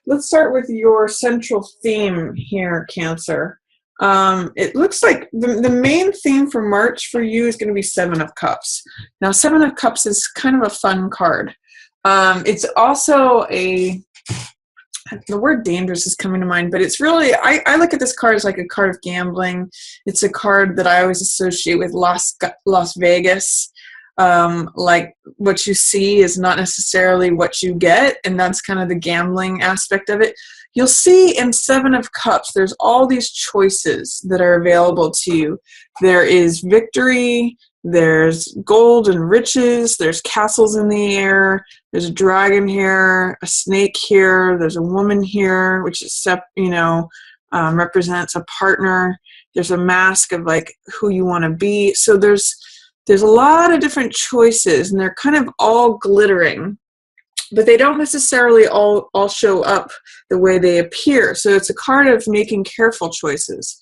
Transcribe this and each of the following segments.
let's start with your central theme here, Cancer. It looks like the main theme for March for you is going to be Seven of Cups. Now, Seven of Cups is kind of a fun card. It's also the word dangerous is coming to mind, but it's really, I look at this card as like a card of gambling. It's a card that I always associate with Las Vegas. Like what you see is not necessarily what you get, and that's kind of the gambling aspect of it. You'll see in Seven of Cups, there's all these choices that are available to you. There is victory, there's gold and riches, there's castles in the air, there's a dragon here, a snake here, there's a woman here, which is, represents a partner. There's a mask of like who you want to be. So there's a lot of different choices, and they're kind of all glittering, but they don't necessarily all show up the way they appear. So it's a card of making careful choices.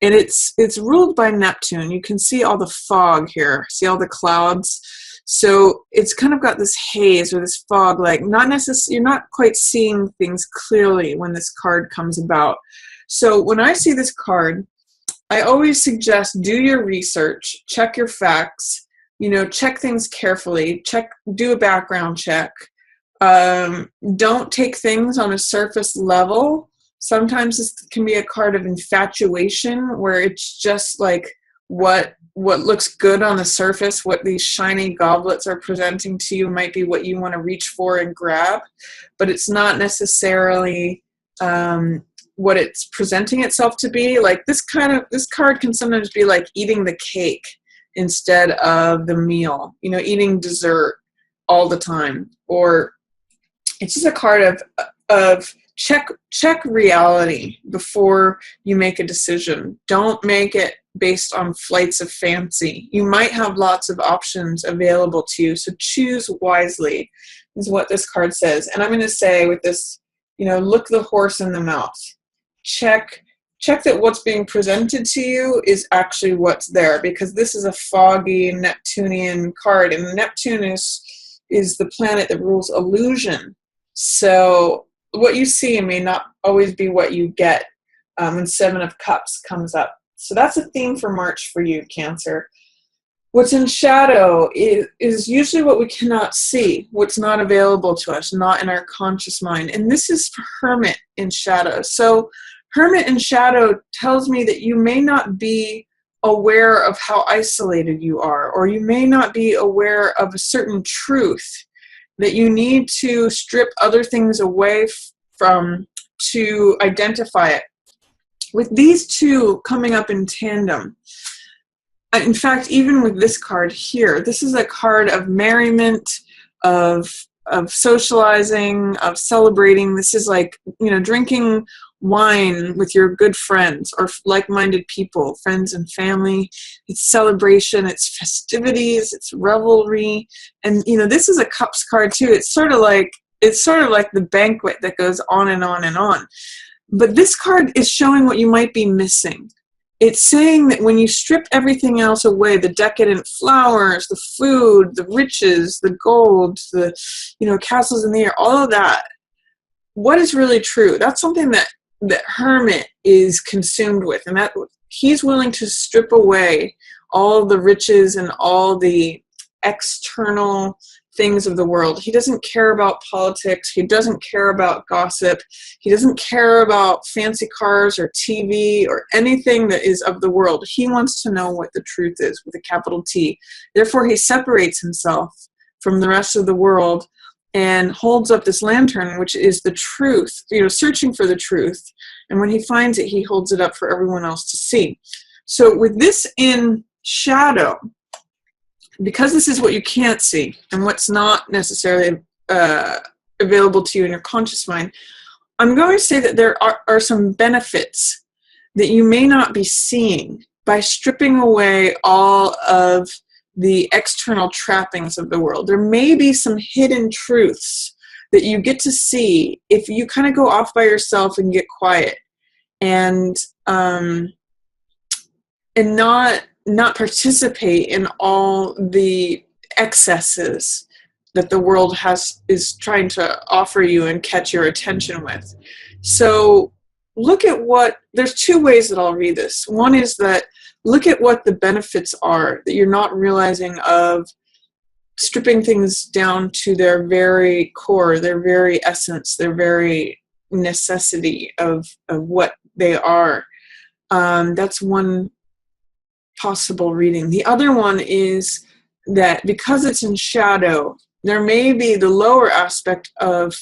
And it's ruled by Neptune. You can see all the fog here. See all the clouds? So it's kind of got this haze or this fog, like you're not quite seeing things clearly when this card comes about. So when I see this card, I always suggest do your research, check your facts, check things carefully, do a background check. Don't take things on a surface level. Sometimes this can be a card of infatuation where it's just like what looks good on the surface, what these shiny goblets are presenting to you might be what you want to reach for and grab, but it's not necessarily what it's presenting itself to be. Like this card can sometimes be like eating the cake instead of the meal, eating dessert all the time. Or it's just a card of check reality before you make a decision. Don't make it based on flights of fancy. You might have lots of options available to you, so choose wisely is what this card says. And I'm going to say with this, look the horse in the mouth. Check that what's being presented to you is actually what's there, because this is a foggy Neptunian card, and Neptune is the planet that rules illusion. So what you see may not always be what you get when Seven of Cups comes up. So that's a theme for March for you, Cancer. What's in shadow is usually what we cannot see, what's not available to us, not in our conscious mind. And this is Hermit in shadow. So Hermit in shadow tells me that you may not be aware of how isolated you are, or you may not be aware of a certain truth that you need to strip other things away from to identify it. With these two coming up in tandem, in fact, even with this card here, this is a card of merriment, of socializing, of celebrating. This is like, drinking wine with your good friends or like-minded people, friends and family. It's celebration, it's festivities, it's revelry. And, this is a cups card too. It's sort of like the banquet that goes on and on and on. But this card is showing what you might be missing. It's saying that when you strip everything else away, the decadent flowers, the food, the riches, the gold, the castles in the air, all of that, what is really true? That's something that Hermit is consumed with, and that he's willing to strip away all the riches and all the external things of the world. He doesn't care about politics. He doesn't care about gossip. He doesn't care about fancy cars or TV or anything that is of the world. He wants to know what the truth is with a capital T. Therefore, he separates himself from the rest of the world and holds up this lantern, which is the truth, searching for the truth. And when he finds it, he holds it up for everyone else to see. So with this in shadow, because this is what you can't see and what's not necessarily available to you in your conscious mind, I'm going to say that there are some benefits that you may not be seeing by stripping away all of the external trappings of the world. There may be some hidden truths that you get to see if you kind of go off by yourself and get quiet and not participate in all the excesses that the world is trying to offer you and catch your attention with. So look at there's two ways that I'll read this. One is that look at what the benefits are that you're not realizing of stripping things down to their very core, their very essence, their very necessity of what they are. That's one possible reading. The other one is that because it's in shadow, there may be the lower aspect of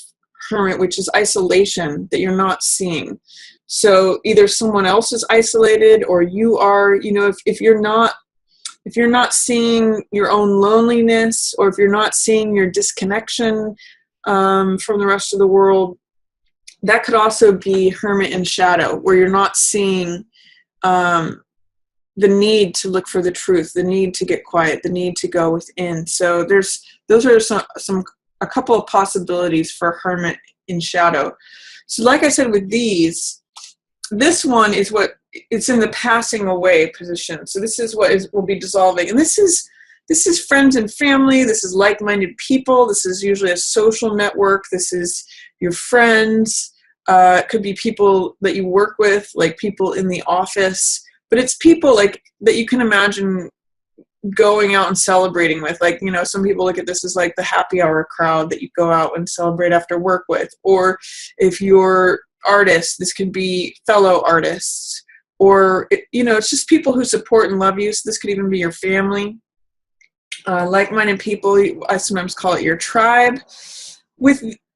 hermit, which is isolation, that you're not seeing. So either someone else is isolated or you are, if you're not seeing your own loneliness, or if you're not seeing your disconnection from the rest of the world, that could also be hermit in shadow, where you're not seeing the need to look for the truth, the need to get quiet, the need to go within. So those are a couple of possibilities for hermit in shadow. So like I said with this one is it's in the passing away position. So this is what will be dissolving. And this is friends and family. This is like-minded people. This is usually a social network. This is your friends. It could be people that you work with, like people in the office. But it's people like that you can imagine going out and celebrating with. Like, some people look at this as like the happy hour crowd that you go out and celebrate after work with. Or if you're artists, this could be fellow artists. Or, it's just people who support and love you. So this could even be your family. Like-minded people, I sometimes call it your tribe.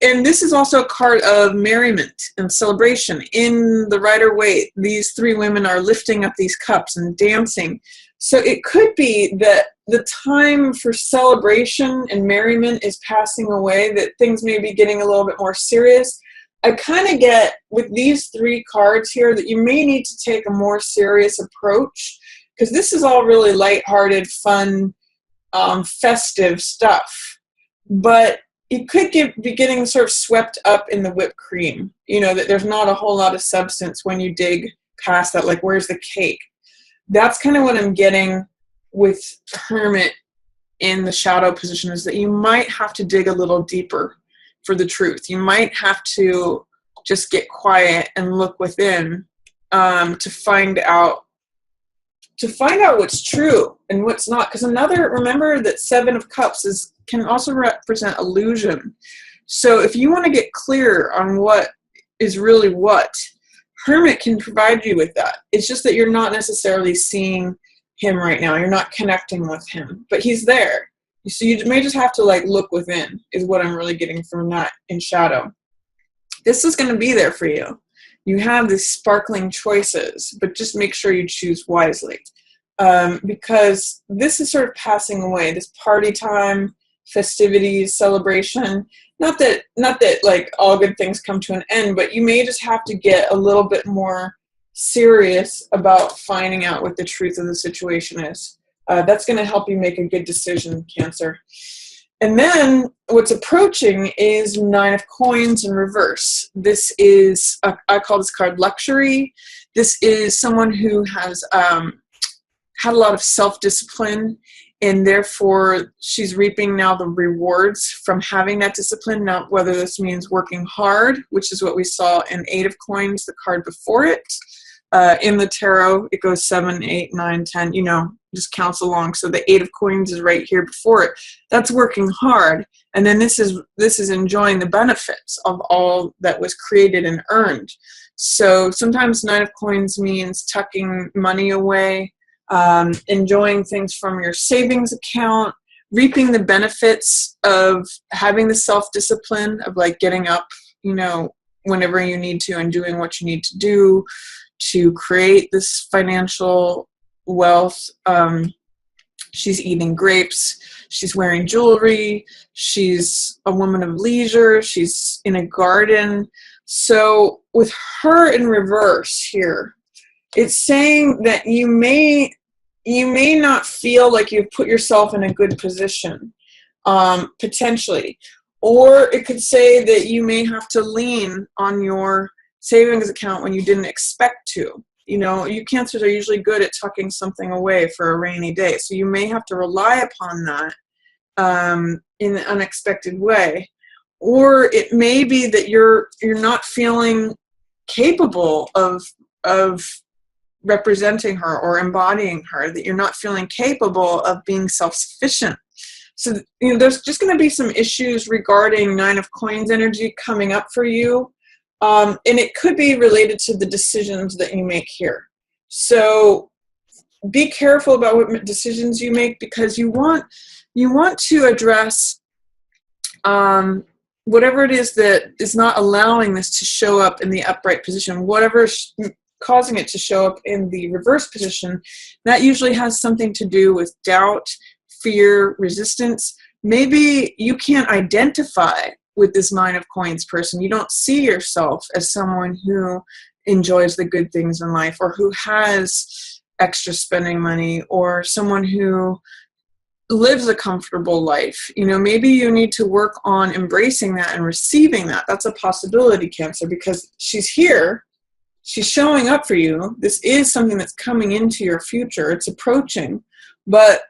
And this is also a card of merriment and celebration. In the Rider-Waite, these three women are lifting up these cups and dancing. So it could be that the time for celebration and merriment is passing away, that things may be getting a little bit more serious. I kind of get with these three cards here that you may need to take a more serious approach, because this is all really lighthearted, fun, festive stuff. But you could be getting sort of swept up in the whipped cream, that there's not a whole lot of substance when you dig past that, like, where's the cake? That's kind of what I'm getting with hermit in the shadow position, is that you might have to dig a little deeper for the truth. You might have to just get quiet and look within to find out what's true and what's not. Because remember that Seven of Cups can also represent illusion. So if you want to get clear on what is really what, hermit can provide you with that. It's just that you're not necessarily seeing him right now. You're not connecting with him, but he's there. So you may just have to look within, is what I'm really getting from that in shadow. This is going to be there for you. You have these sparkling choices, but just make sure you choose wisely. Because this is sort of passing away, this party time, festivities, celebration. Not that all good things come to an end, but you may just have to get a little bit more serious about finding out what the truth of the situation is. That's going to help you make a good decision, Cancer. And then what's approaching is Nine of Coins in reverse. This is, I call this card luxury. This is someone who has had a lot of self-discipline, and therefore she's reaping now the rewards from having that discipline. Now, whether this means working hard, which is what we saw in Eight of Coins, the card before it. In the tarot, it goes 7, 8, 9, 10, just counts along. So the Eight of Coins is right here before it. That's working hard. And then this is enjoying the benefits of all that was created and earned. So sometimes Nine of Coins means tucking money away, enjoying things from your savings account, reaping the benefits of having the self-discipline of getting up, whenever you need to and doing what you need to do to create this financial wealth. She's eating grapes. She's wearing jewelry. She's a woman of leisure. She's in a garden. So with her in reverse here, it's saying that you may not feel like you've put yourself in a good position, potentially. Or it could say that you may have to lean on your savings account when you didn't expect to. You Cancers are usually good at tucking something away for a rainy day. So you may have to rely upon that in an unexpected way. Or it may be that you're not feeling capable of representing her or embodying her, that you're not feeling capable of being self-sufficient. So, there's just going to be some issues regarding Nine of Coins energy coming up for you. And it could be related to the decisions that you make here. So be careful about what decisions you make, because you want to address whatever it is that is not allowing this to show up in the upright position, whatever is causing it to show up in the reverse position. That usually has something to do with doubt, fear, resistance. Maybe you can't identify with this Nine of Coins person. You don't see yourself as someone who enjoys the good things in life, or who has extra spending money, or someone who lives a comfortable life. Maybe you need to work on embracing that and receiving that. That's a possibility, Cancer, because she's here. She's showing up for you. This is something that's coming into your future. It's approaching, but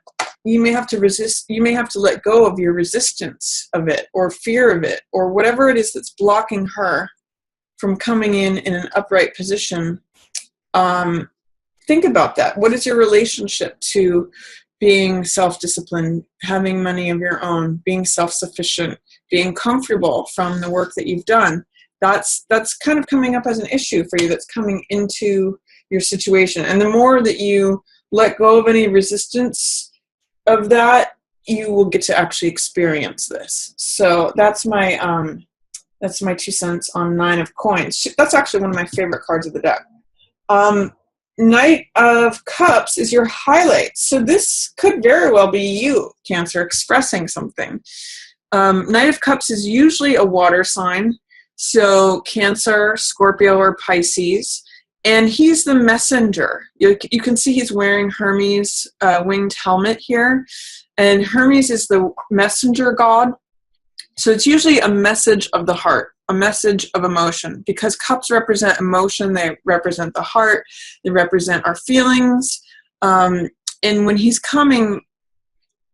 you may have to resist. You may have to let go of your resistance of it, or fear of it, or whatever it is that's blocking her from coming in an upright position. Think about that. What is your relationship to being self-disciplined, having money of your own, being self-sufficient, being comfortable from the work that you've done? That's kind of coming up as an issue for you, that's coming into your situation. And the more that you let go of any resistance of that, you will get to actually experience this. So that's my 2 cents on Nine of Coins. That's actually one of my favorite cards of the deck. Knight of Cups is your highlight. So this could very well be you, Cancer, expressing something. Knight of Cups is usually a water sign. So Cancer, Scorpio, or Pisces. And he's the messenger. You can see he's wearing Hermes' winged helmet here. And Hermes is the messenger god. So it's usually a message of the heart, a message of emotion, because cups represent emotion. They represent the heart. They represent our feelings. And when he's coming,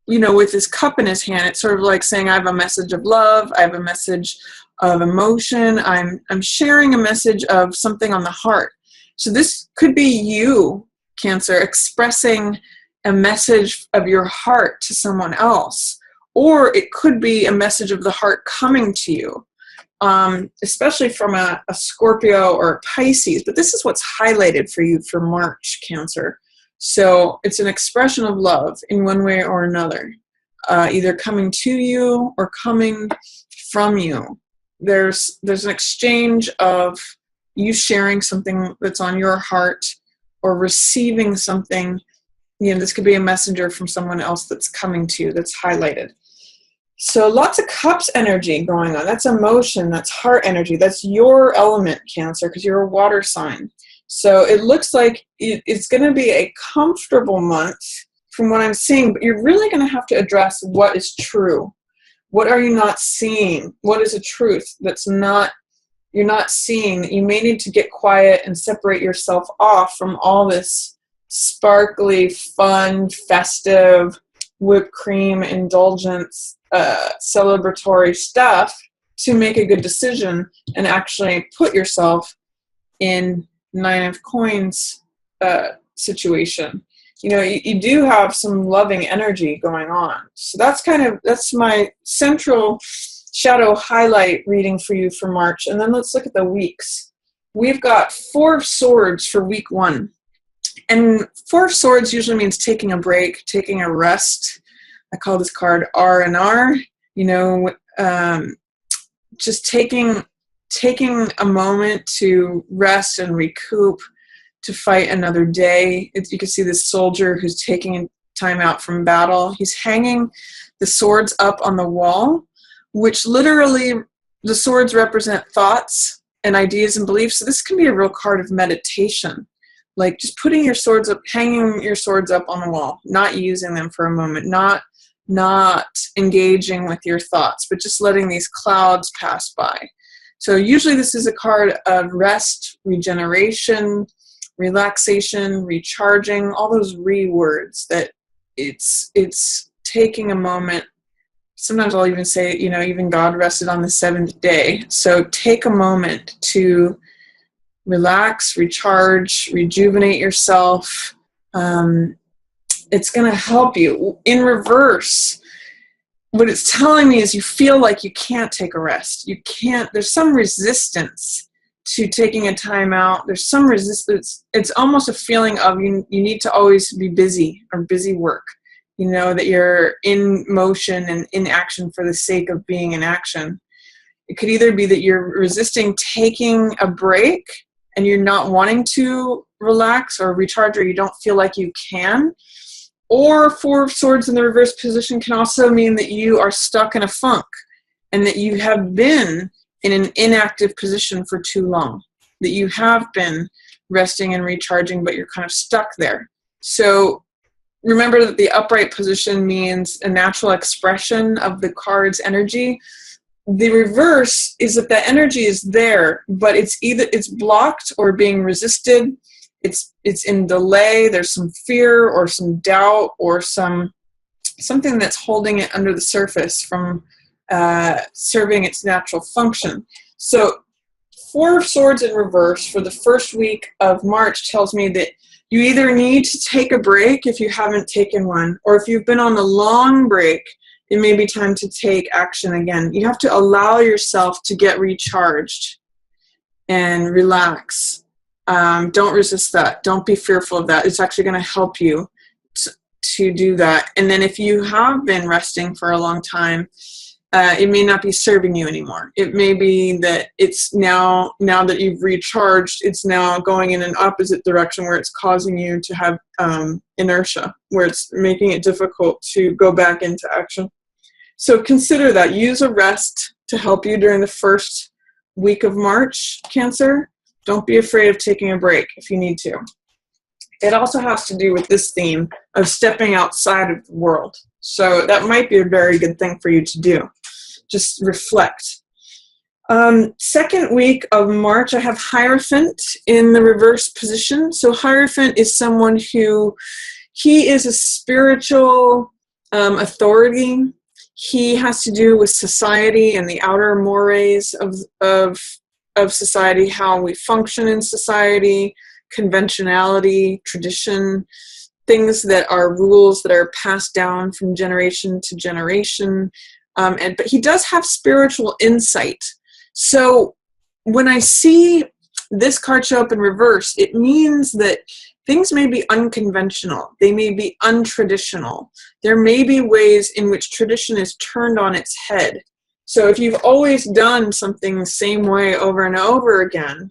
with his cup in his hand, it's sort of like saying, I have a message of love. I have a message of emotion. I'm sharing a message of something on the heart. So this could be you, Cancer, expressing a message of your heart to someone else. Or it could be a message of the heart coming to you, especially from a Scorpio or a Pisces. But this is what's highlighted for you for March, Cancer. So it's an expression of love in one way or another, either coming to you or coming from you. There's an exchange of you sharing something that's on your heart, or receiving something. This could be a messenger from someone else that's coming to you, that's highlighted. So lots of cups energy going on. That's emotion. That's heart energy. That's your element, Cancer, because you're a water sign. So it looks like it's going to be a comfortable month from what I'm seeing, but you're really going to have to address what is true. What are you not seeing? What is a truth that's you're not seeing, that you may need to get quiet and separate yourself off from all this sparkly, fun, festive, whipped cream, indulgence, celebratory stuff to make a good decision and actually put yourself in Nine of Coins situation. You do have some loving energy going on. So that's my central shadow highlight reading for you for March. And then let's look at the weeks. We've got 4 of Swords for week 1. And 4 of Swords usually means taking a break, taking a rest. I call this card R&R. Just taking a moment to rest and recoup, to fight another day. You can see this soldier who's taking time out from battle. He's hanging the swords up on the wall, which literally, the swords represent thoughts and ideas and beliefs. So this can be a real card of meditation, like just putting your swords up, hanging your swords up on the wall, not using them for a moment, not engaging with your thoughts, but just letting these clouds pass by. So usually this is a card of rest, regeneration, relaxation, recharging, all those words that it's taking a moment sometimes I'll even say, even God rested on the seventh day. So take a moment to relax, recharge, rejuvenate yourself. It's going to help you. In reverse, what it's telling me is you feel like you can't take a rest. You can't, there's some resistance to taking a time out. There's some resistance. It's almost a feeling of you need to always be busy or busy work. That you're in motion and in action for the sake of being in action. It could either be that you're resisting taking a break and you're not wanting to relax or recharge, or you don't feel like you can. Or Four of Swords in the reverse position can also mean that you are stuck in a funk and that you have been in an inactive position for too long, that you have been resting and recharging, but you're kind of stuck there. So remember that the upright position means a natural expression of the card's energy. The reverse is that the energy is there, but it's blocked or being resisted. It's in delay. There's some fear or some doubt or something that's holding it under the surface from serving its natural function. So Four of Swords in reverse for the first week of March tells me that you either need to take a break if you haven't taken one, or if you've been on a long break, it may be time to take action again. You have to allow yourself to get recharged and relax. Don't resist that. Don't be fearful of that. It's actually going to help you to do that. And then if you have been resting for a long time, it may not be serving you anymore. It may be that it's now that you've recharged, it's now going in an opposite direction where it's causing you to have inertia, where it's making it difficult to go back into action. So consider that. Use a rest to help you during the first week of March, Cancer. Don't be afraid of taking a break if you need to. It also has to do with this theme of stepping outside of the world. So that might be a very good thing for you to do. Just reflect. Second week of March, I have Hierophant in the reverse position. So Hierophant is someone he is a spiritual authority. He has to do with society and the outer mores of society, how we function in society, conventionality, tradition, things that are rules that are passed down from generation to generation. But he does have spiritual insight. So when I see this card show up in reverse, it means that things may be unconventional. They may be untraditional. There may be ways in which tradition is turned on its head. So if you've always done something the same way over and over again,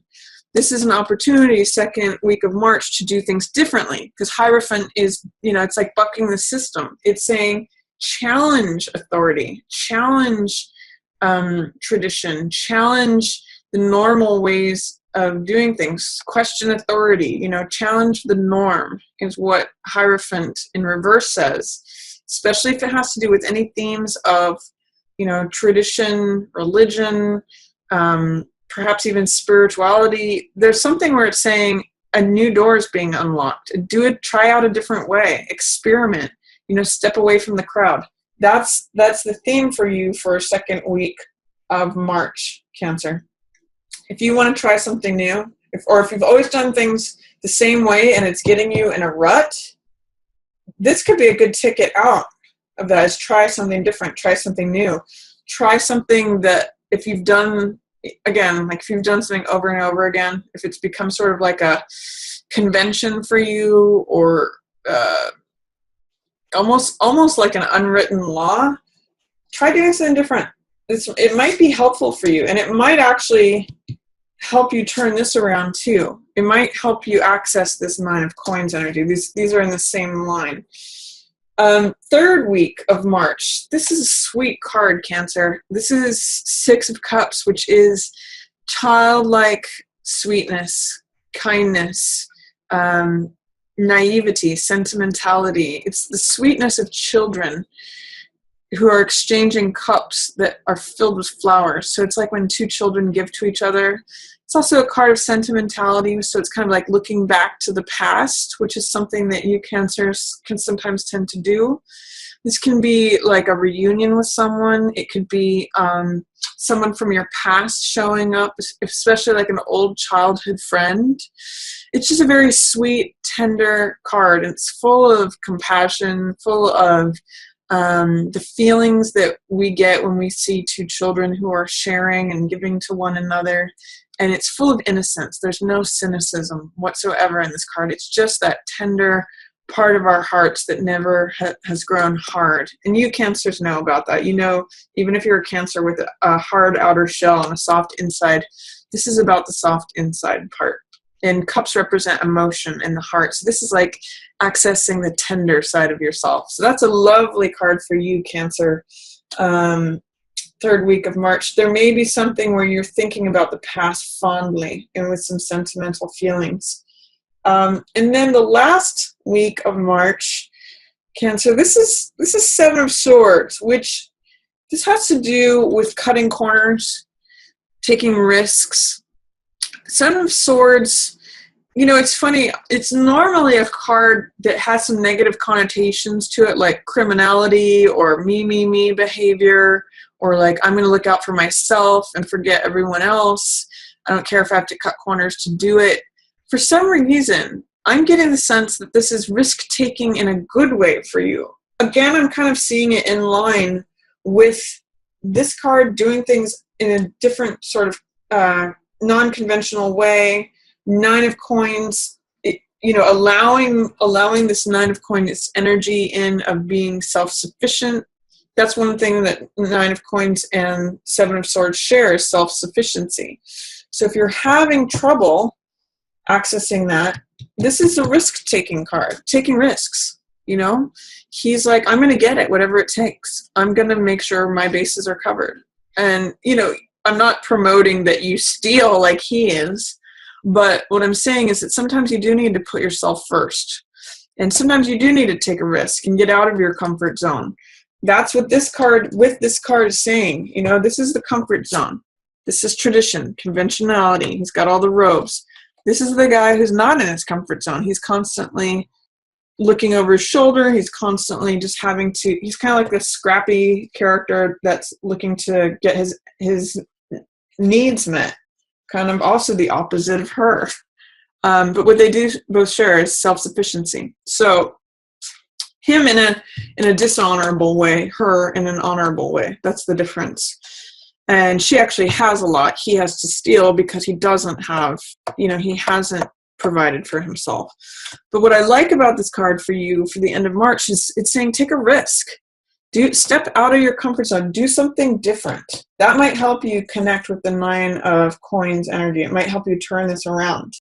this is an opportunity, second week of March, to do things differently. Because Hierophant is, it's like bucking the system. It's saying, challenge authority, challenge tradition, challenge the normal ways of doing things, question authority, challenge the norm is what Hierophant in reverse says, especially if it has to do with any themes of, tradition, religion, perhaps even spirituality. There's something where it's saying a new door is being unlocked. Try out a different way, experiment, step away from the crowd. That's the theme for you for second week of March, Cancer. If you want to try something new, if you've always done things the same way and it's getting you in a rut, this could be a good ticket out of that. Is try something different, try something new, try something that if you've done, again, like if you've done something over and over again, if it's become sort of like a convention for you, or almost like an unwritten law, try doing something different. It might be helpful for you, and it might actually help you turn this around too. It might help you access this Nine of Coins energy. These are in the same line. Third week of March. This is a sweet card, Cancer. This is Six of Cups, which is childlike sweetness, kindness, naivety, sentimentality. It's the sweetness of children who are exchanging cups that are filled with flowers. So it's like when two children give to each other. It's also a card of sentimentality, so it's kind of like looking back to the past, which is something that you Cancers can sometimes tend to do. This can be like a reunion with someone. It could be someone from your past showing up, especially like an old childhood friend. It's just a very sweet, tender card. It's full of compassion, full of the feelings that we get when we see two children who are sharing and giving to one another. And it's full of innocence. There's no cynicism whatsoever in this card. It's just that tender part of our hearts that never has grown hard. And you Cancers know about that. You know, even if you're a Cancer with a hard outer shell and a soft inside, this is about the soft inside part. And cups represent emotion in the heart. So this is like accessing the tender side of yourself. So that's a lovely card for you, Cancer. Third week of March. There may be something where you're thinking about the past fondly and with some sentimental feelings. And then the last week of March, Cancer, this is Seven of Swords, which this has to do with cutting corners, taking risks. Seven of Swords, you know, it's funny, it's normally a card that has some negative connotations to it, like criminality or me behavior, or like I'm going to look out for myself and forget everyone else. I don't care if I have to cut corners to do it. For some reason, I'm getting the sense that this is risk-taking in a good way for you. Again, I'm kind of seeing it in line with this card doing things in a different sort of non-conventional way. Nine of Coins, allowing this Nine of Coins its energy in of being self-sufficient. That's one thing that Nine of Coins and Seven of Swords share is self-sufficiency. So if you're having trouble accessing that, this is a risk-taking card, taking risks. You know, he's like, I'm going to get it, whatever it takes. I'm going to make sure my bases are covered. And, you know, I'm not promoting that you steal like he is, but what I'm saying is that sometimes you do need to put yourself first. And sometimes you do need to take a risk and get out of your comfort zone. That's what this card is saying. You know, this is the comfort zone. This is tradition, conventionality. He's got all the robes. This is the guy who's not in his comfort zone. He's constantly looking over his shoulder. He's constantly just he's kind of like this scrappy character that's looking to get his needs met. Kind of also the opposite of her. But what they do both share is self-sufficiency. So him in a dishonorable way, her in an honorable way. That's the difference. And she actually has a lot. He has to steal because he doesn't have, he hasn't provided for himself. But what I like about this card for you for the end of March is it's saying take a risk. Step out of your comfort zone. Do something different. That might help you connect with the Nine of Coins energy. It might help you turn this around.